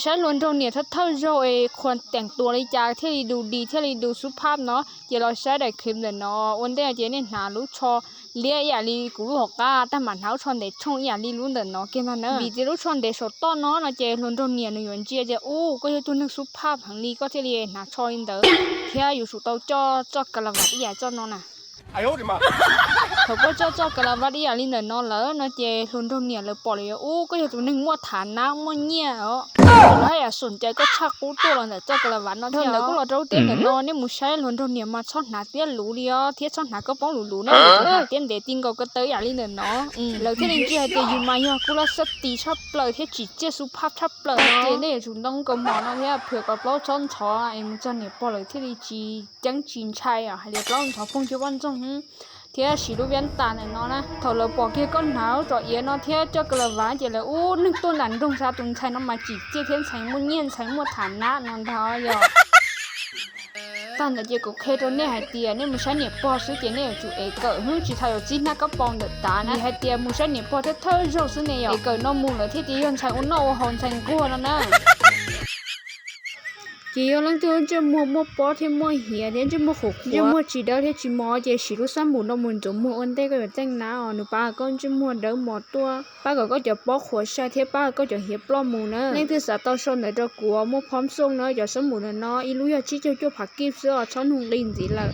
ใช้ล้วนตรงเนี่ยถ้าเราควรแต่งตัวเลยจ้าที่ดูดีที่ดูสุภาพเนาะเดี๋ยวเราใช้ได้ครีมเลยเนาะวันเดียวเจเนี่ยหารู้ชอเลี้ยอย่าลีกูรู้หกก้าแต่มันเท้าชนเด็ดช่องอย่าลีรู้เดินเนาะกินมันเนอะบีจะรู้ชนเด็ดสดต้นเนาะนะเจล้วนตรงเนี่ยหนุ่ยเจเจอู้ก็จะตัวนึกสุภาพหังลีก็ที่เรียนหาชอยเด้อเที่ยอยู่สุดเต้าจ่อกระบาดใหญ่จ่อเนาะน่ะ哎呦我的妈！เขาก็จ่อกระบาดใหญ่ลีเดินเนาะแล้วนะเจล้วนตรงเนี่ยเลยปล่อยอู้ก็จะตัวนึกมัวฐานน้ำมัวเงี้ยอ๋อแล้วอย่าสนใจก็ชักกู้ตัวเราเนี่ยจ่อกระบาดเนาะเท่านั้นก็เราเจ้าเตี้ยเนาะนี่มุใช้ล้วนตรงเนี่ยมาชอบหนาเตี้ยหลูเดียวเที่ยชอบหนาก็ป้องหลูๆนะเตี้ยเด็ดติ้งก็เตยอย่าลีเดินเนาะแล้วที่นี่เจเตยอยู่มาย่อกูละสติชอบเปล่าที่จีเจสุภาพชอบเปล่าเจเนี่ยจุดต้องก็มองนะที่เผื่อกับเราชอนชอไอ้มันจะเนี่ยปล่อยที่นี่จีจังจีนใช่อ่ะเดี๋ยวเราชอบพงจะวันจงที่สีรูปยันตาเนี่ยเนาะนะถ้าเราบอกแค่ก้อนหนาวจ่อเอี้ยเนาะที่เจ้ากระวานเจเลยอู้นึกตัวหนันตรงชาตรงชัยน้ำมาจีเจเทียนใช้มุนเงียนใช้มุฐานนะนอนท้อยอตอนเด็กก็เคยโดนเนี่ยหายเตียเนี่ยมุชันเนี่ยปอซื้อเตียเนี่ยจูเอเกิดหื้อจีทายจีน่าก็ปองเด็ดตานะหายเตียมุชันเนี่ยปอเธอโจซื้อเนี่ยเอเกิดน้องมูเลยที่ตียันใช้อุ้นโนหอนใช้กัวแล้วนะchỉ có lần trước chỉ mua bó thì mua hìa thì chỉ mua khổ chỉ mua chỉ đâu thì chỉ mua chỉ chỉ lúc sáng muốn đâu muốn giống mua ôn đây có được danh nào nữa ba con chỉ mua đỡ một tua ba có cho bó khổ sai thì ba có cho hiệp lo mù nữa nên từ sáng tao xong để cho của mua phom xong nữa cho sớm mù nữa nó ilu ya chỉ cho phạt kịp sữa cho hùng linh gì là